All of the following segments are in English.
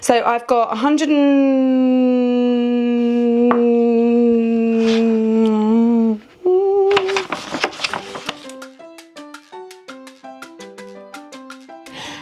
So I've got 100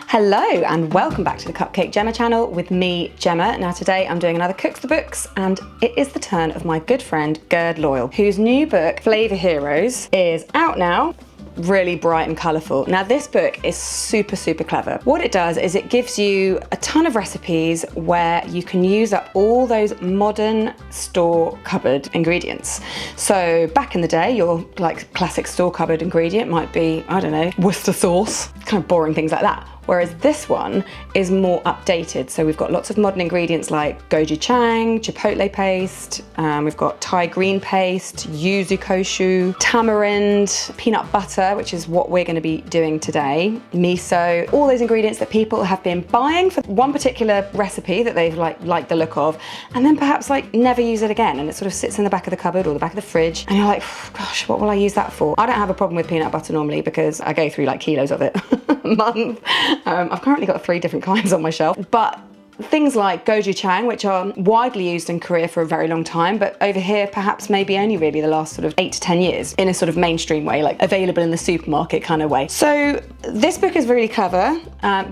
Hello and welcome back to the Cupcake Jemma channel with me, Gemma. Now today I'm doing another Cook the Books and it is the turn of my good friend Gurdeep Loyal, whose new book, Flavour Heroes, is out now. Really bright and colourful. Now this book is super clever. What it does is it gives you a ton of recipes where you can use up all those modern store cupboard ingredients. So back in the day, your like classic store cupboard ingredient might be, I don't know, Worcester sauce, kind of boring things like that. Whereas this one is more updated. So we've got lots of modern ingredients like gochujang, chipotle paste, we've got Thai green paste, yuzu koshu, tamarind, peanut butter, which is what we're gonna be doing today, miso, all those ingredients that people have been buying for one particular recipe that they've liked the look of, and then perhaps like never use it again. And it sort of sits in the back of the cupboard or the back of the fridge. And you're like, gosh, what will I use that for? I don't have a problem with peanut butter normally because I go through like kilos of it a month. I've currently got 3 different kinds on my shelf, but things like gochujang, which are widely used in Korea for a very long time, but over here perhaps maybe only really the last sort of 8 to 10 years in a sort of mainstream way, like available in the supermarket kind of way. So this book is really clever.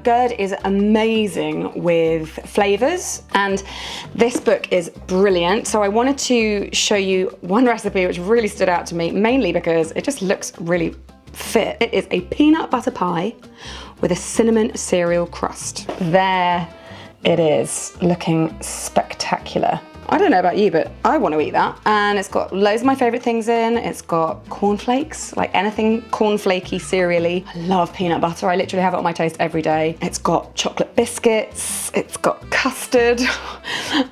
Gurd is amazing with flavours and this book is brilliant. So I wanted to show you one recipe which really stood out to me, mainly because it just looks really fit. It is a peanut butter pie with a cinnamon cereal crust. There it is, looking spectacular. I don't know about you, but I want to eat that. And it's got loads of my favourite things in. It's got cornflakes, like anything cornflakey, cereally. I love peanut butter. I literally have it on my toast every day. It's got chocolate biscuits. It's got custard.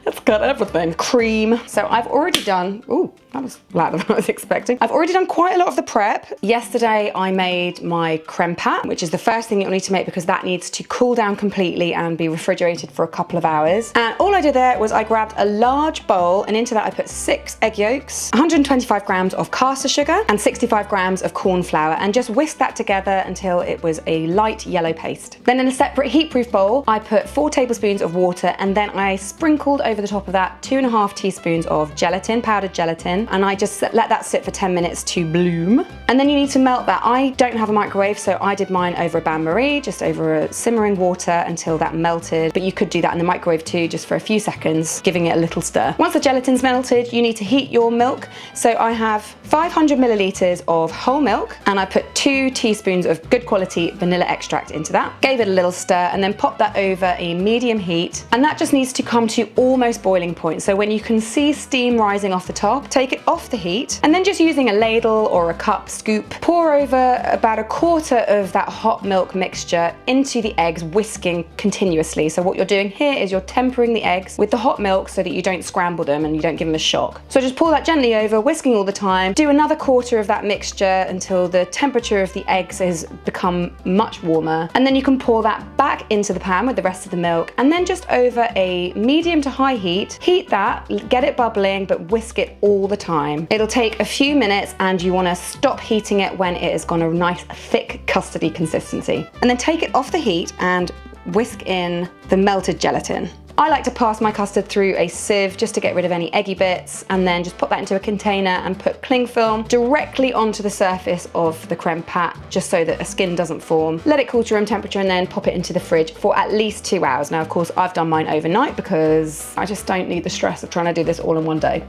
It's got everything. Cream. So I've already done, ooh, that was louder than I was expecting. I've already done quite a lot of the prep. Yesterday I made my creme pat, which is the first thing you'll need to make because that needs to cool down completely and be refrigerated for a couple of hours. And all I did there was I grabbed a large bowl and into that I put 6 egg yolks, 125 grams of caster sugar and 65 grams of corn flour, and just whisked that together until it was a light yellow paste. Then in a separate heat-proof bowl, I put 4 tablespoons of water and then I sprinkled over the top of that 2.5 teaspoons of gelatin, powdered gelatin, and I just let that sit for 10 minutes to bloom. And then you need to melt that. I don't have a microwave, so I did mine over a bain-marie, just over a simmering water until that melted, but you could do that in the microwave too, just for a few seconds, giving it a little stir. Once the gelatin's melted, you need to heat your milk. So I have 500 millilitres of whole milk and I put 2 teaspoons of good quality vanilla extract into that. Gave it a little stir and then popped that over a medium heat. And that just needs to come to almost boiling point. So when you can see steam rising off the top, take it off the heat and then just using a ladle or a cup scoop, pour over about 1/4 of that hot milk mixture into the eggs, whisking continuously. So what you're doing here is you're tempering the eggs with the hot milk so that you don't scramble them and you don't give them a shock. So just pour that gently over, whisking all the time. Do another 1/4 of that mixture until the temperature of the eggs has become much warmer. And then you can pour that back into the pan with the rest of the milk and then just over a medium to high heat, heat that, get it bubbling, but whisk it all the time. It'll take a few minutes and you want to stop heating it when it has gone a nice thick custardy consistency. And then take it off the heat and whisk in the melted gelatin. I like to pass my custard through a sieve just to get rid of any eggy bits and then just pop that into a container and put cling film directly onto the surface of the creme pat just so that a skin doesn't form. Let it cool to room temperature and then pop it into the fridge for at least 2 hours. Now of course I've done mine overnight because I just don't need the stress of trying to do this all in one day.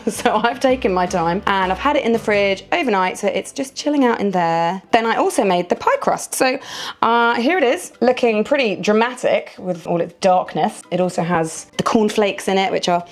So I've taken my time and I've had it in the fridge overnight so it's just chilling out in there. Then I also made the pie crust. So here it is, looking pretty dramatic with all its darkness. It also has the cornflakes in it, which are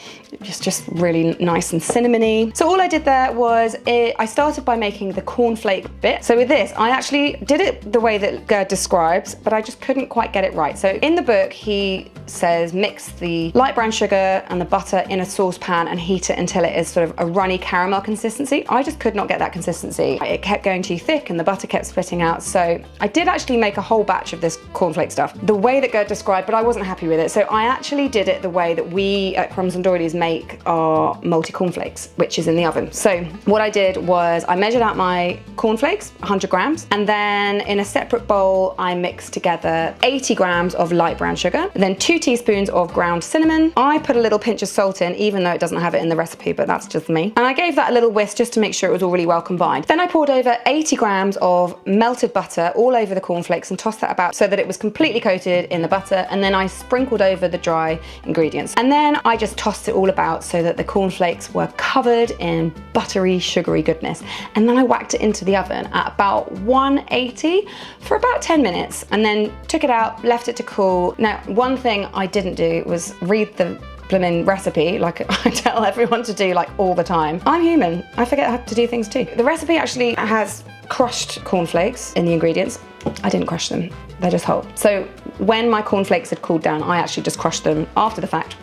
just really nice and cinnamony. So all I did there was I started by making the cornflake bit. So with this, I actually did it the way that Gerd describes, but I just couldn't quite get it right. So in the book, he says mix the light brown sugar and the butter in a saucepan and heat it until it is sort of a runny caramel consistency. I just could not get that consistency. It kept going too thick and the butter kept splitting out. So I did actually make a whole batch of this cornflake stuff the way that Gerd described, but I wasn't happy with it. So I actually actually did it the way that we at Crumbs and Doilies make our multi cornflakes, which is in the oven. So what I did was I measured out my cornflakes, 100 grams, and then in a separate bowl, I mixed together 80 grams of light brown sugar, and then 2 teaspoons of ground cinnamon. I put a little pinch of salt in, even though it doesn't have it in the recipe, but that's just me. And I gave that a little whisk just to make sure it was all really well combined. Then I poured over 80 grams of melted butter all over the cornflakes and tossed that about so that it was completely coated in the butter, and then I sprinkled over the dry ingredients. And then I just tossed it all about so that the cornflakes were covered in buttery, sugary goodness. And then I whacked it into the oven at about 180 for about 10 minutes, and then took it out, left it to cool. Now, one thing I didn't do was read the blooming recipe like I tell everyone to do like all the time. I'm human, I forget how to do things too. The recipe actually has crushed cornflakes in the ingredients. I didn't crush them, they're just whole. So when my cornflakes had cooled down, I actually just crushed them after the fact.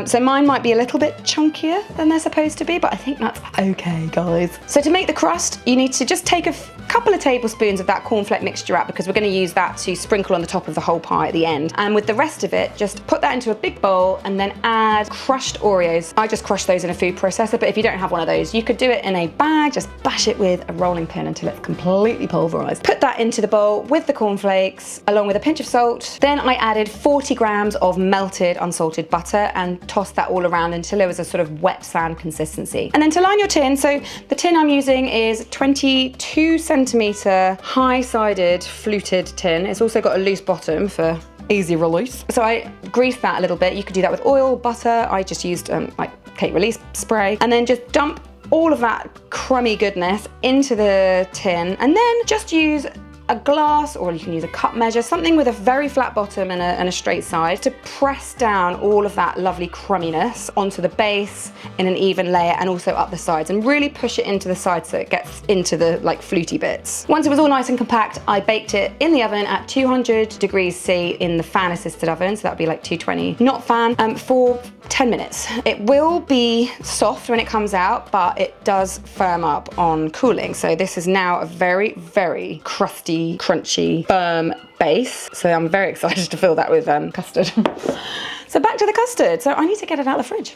So mine might be a little bit chunkier than they're supposed to be, but I think that's okay, guys. So to make the crust, you need to just take a couple of tablespoons of that cornflake mixture out, because we're going to use that to sprinkle on the top of the whole pie at the end. And with the rest of it, just put that into a big bowl and then add crushed Oreos. I just crush those in a food processor, but if you don't have one of those, you could do it in a bag, just bash it with a rolling pin until it's completely pulverized. Put that into the bowl with the cornflakes, along with a pinch of salt. Then I added 40 grams of melted unsalted butter and tossed that all around until there was a sort of wet sand consistency. And then to line your tin, so the tin I'm using is 22 centimeter high-sided fluted tin. It's also got a loose bottom for easy release. So I greased that a little bit. You could do that with oil, butter. I just used like cake release spray, and then just dump all of that crummy goodness into the tin, and then just use a glass, or you can use a cup measure, something with a very flat bottom and a straight side, to press down all of that lovely crumminess onto the base in an even layer, and also up the sides, and really push it into the sides so it gets into the like fluty bits. Once it was all nice and compact, I baked it in the oven at 200 degrees C in the fan assisted oven, so that would be like 220, not fan, for 10 minutes. It will be soft when it comes out, but it does firm up on cooling. So this is now a very, very crusty, crunchy, firm base. So I'm very excited to fill that with custard. So back to the custard. So I need to get it out of the fridge.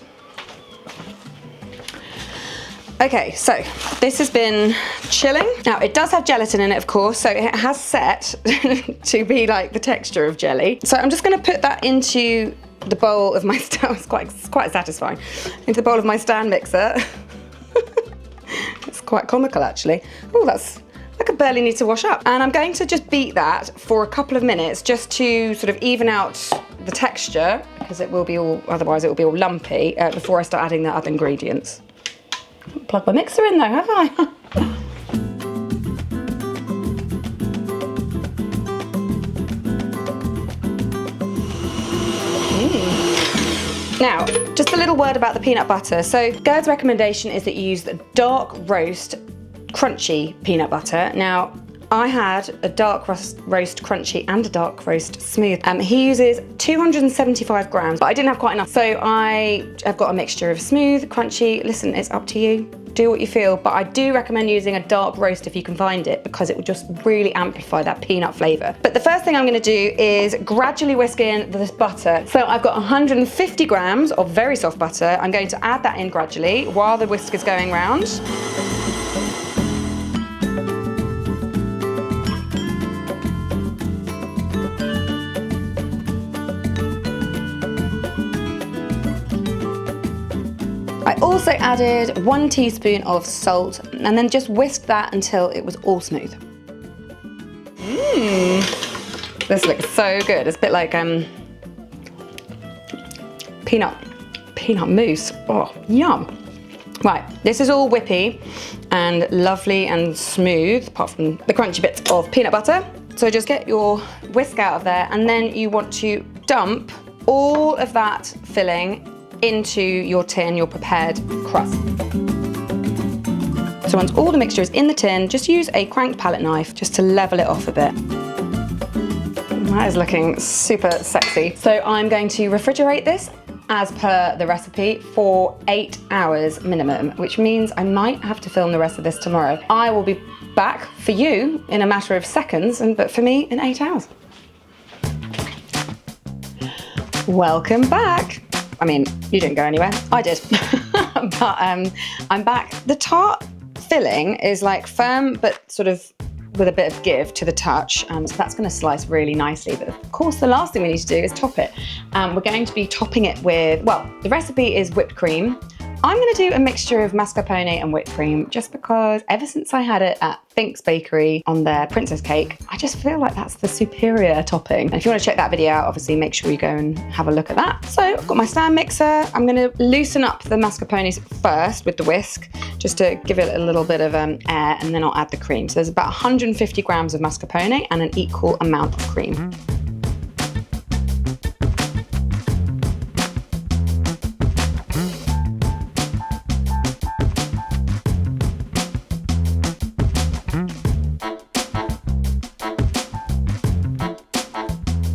Okay, so this has been chilling. Now it does have gelatin in it, of course, so it has set to be like the texture of jelly. So I'm just gonna put that into the bowl of my stand. It's quite satisfying. Into the bowl of my stand mixer. It's quite comical actually. Oh, that's, I could barely need to wash up. And I'm going to just beat that for a couple of minutes just to sort of even out the texture, because it will be all, otherwise it will be all lumpy before I start adding the other ingredients. Plug my mixer in though, have I? Now, just a little word about the peanut butter. So Gerd's recommendation is that you use the dark roast crunchy peanut butter. Now, I had a dark roast crunchy and a dark roast smooth. He uses 275 grams, but I didn't have quite enough. So I have got a mixture of smooth, crunchy. Listen, it's up to you. Do what you feel, but I do recommend using a dark roast if you can find it, because it will just really amplify that peanut flavor. But the first thing I'm gonna do is gradually whisk in this butter. So I've got 150 grams of very soft butter. I'm going to add that in gradually while the whisk is going round. I also added 1 teaspoon of salt, and then just whisked that until it was all smooth. This looks so good. It's a bit like peanut mousse. Oh, yum. Right, this is all whippy and lovely and smooth, apart from the crunchy bits of peanut butter. So just get your whisk out of there, and then you want to dump all of that filling into your tin, your prepared crust. So once all the mixture is in the tin, just use a cranked palette knife just to level it off a bit. That is looking super sexy. So I'm going to refrigerate this as per the recipe for 8 hours minimum, which means I might have to film the rest of this tomorrow. I will be back for you in a matter of seconds, but for me in 8 hours. Welcome back. I mean, you didn't go anywhere, I did. But I'm back. The tart filling is like firm, but sort of with a bit of give to the touch. So that's gonna slice really nicely. But of course, the last thing we need to do is top it. We're going to be topping it with, well, the recipe is whipped cream. I'm gonna do a mixture of mascarpone and whipped cream just because ever since I had it at Fink's Bakery on their princess cake, I just feel like that's the superior topping. And if you wanna check that video out, obviously make sure you go and have a look at that. So I've got my stand mixer. I'm gonna loosen up the mascarpones first with the whisk, just to give it a little bit of air, and then I'll add the cream. So there's about 150 grams of mascarpone and an equal amount of cream.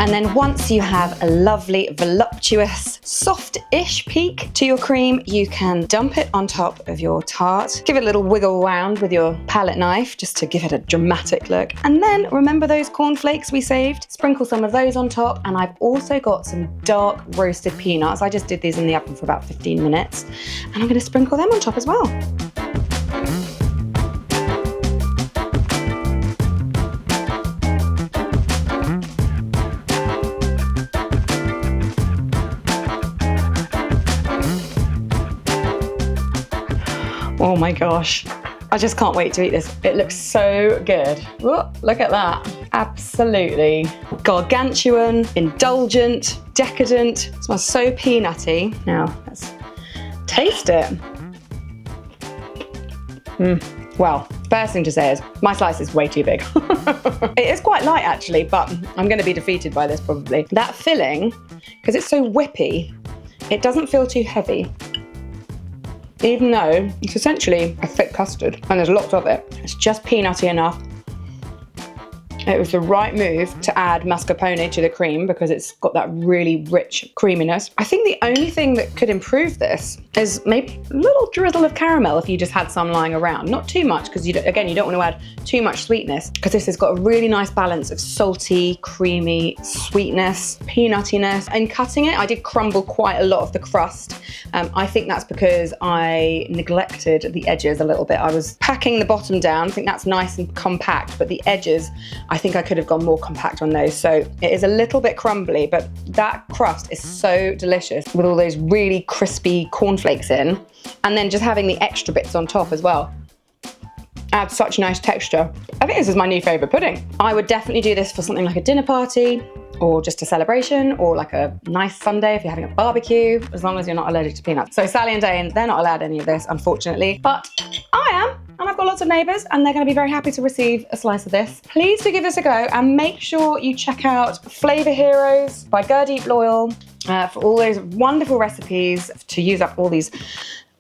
And then once you have a lovely, voluptuous, soft-ish peak to your cream, you can dump it on top of your tart. Give it a little wiggle round with your palette knife just to give it a dramatic look. And then remember those cornflakes we saved? Sprinkle some of those on top. And I've also got some dark roasted peanuts. I just did these in the oven for about 15 minutes. And I'm gonna sprinkle them on top as well. Oh my gosh, I just can't wait to eat this. It looks so good. Whoa, look at that. Absolutely gargantuan, indulgent, decadent. It smells so peanutty. Now, let's taste it. Well, first thing to say is my slice is way too big. It is quite light actually, but I'm gonna be defeated by this probably. That filling, because it's so whippy, it doesn't feel too heavy. Even though it's essentially a thick custard and there's lots of it. It's just peanutty enough. It was the right move to add mascarpone to the cream because it's got that really rich creaminess. I think the only thing that could improve this is maybe a little drizzle of caramel if you just had some lying around. Not too much because, again, you don't want to add too much sweetness because this has got a really nice balance of salty, creamy, sweetness, peanuttiness. In cutting it, I did crumble quite a lot of the crust. I think that's because I neglected the edges a little bit. I was packing the bottom down. I think that's nice and compact, but the edges, I think I could have gone more compact on those. So it is a little bit crumbly, but that crust is so delicious with all those really crispy cornflakes in, and then just having the extra bits on top as well. Adds such nice texture. I think this is my new favourite pudding. I would definitely do this for something like a dinner party, or just a celebration, or like a nice Sunday if you're having a barbecue, as long as you're not allergic to peanuts. So Sally and Dane, they're not allowed any of this, unfortunately, but I am, and I've got lots of neighbours, and they're gonna be very happy to receive a slice of this. Please do give this a go, and make sure you check out Flavour Heroes by Gurdeep Loyal for all those wonderful recipes to use up all these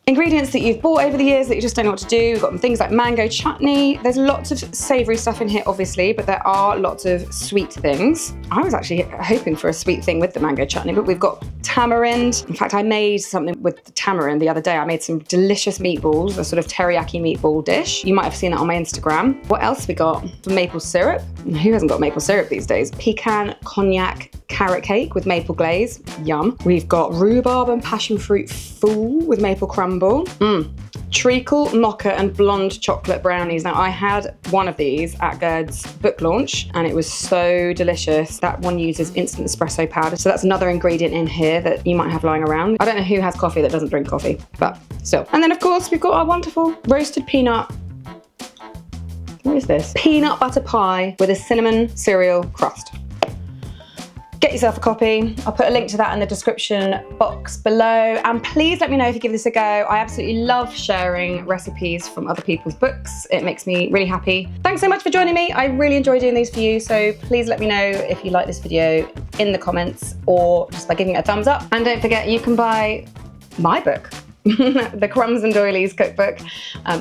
ingredients that you've bought over the years that you just don't know what to do. We've got things like mango chutney. There's lots of savoury stuff in here, obviously, but there are lots of sweet things. I was actually hoping for a sweet thing with the mango chutney, but we've got tamarind. In fact, I made something with the tamarind the other day. I made some delicious meatballs, a sort of teriyaki meatball dish. You might have seen that on my Instagram. What else we got? For maple syrup. Who hasn't got maple syrup these days? Pecan cognac carrot cake with maple glaze. Yum. We've got rhubarb and passion fruit fool with maple crumble. Treacle, mocha and blonde chocolate brownies. Now I had one of these at Gerd's book launch and it was so delicious. That one uses instant espresso powder. So that's another ingredient in here that you might have lying around. I don't know who has coffee that doesn't drink coffee, but still. And then of course we've got our wonderful roasted peanut. What is this? Peanut butter pie with a cinnamon cereal crust. Get yourself a copy. I'll put a link to that in the description box below. And please let me know if you give this a go. I absolutely love sharing recipes from other people's books. It makes me really happy. Thanks so much for joining me. I really enjoy doing these for you. So please let me know if you like this video in the comments or just by giving it a thumbs up. And don't forget, you can buy my book, the Crumbs and Doilies cookbook,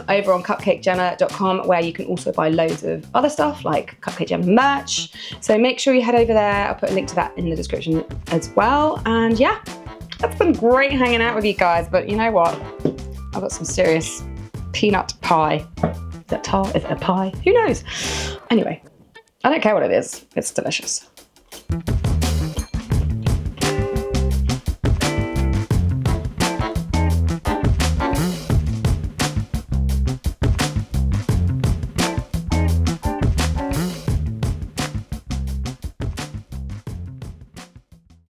over on cupcakejemma.com, where you can also buy loads of other stuff like Cupcake Jemma merch. So make sure you head over there. I'll put a link to that in the description as well. And yeah, that's been great hanging out with you guys. But you know what? I've got some serious peanut pie. Is that tart? Is it a pie? Who knows? Anyway, I don't care what it is. It's delicious.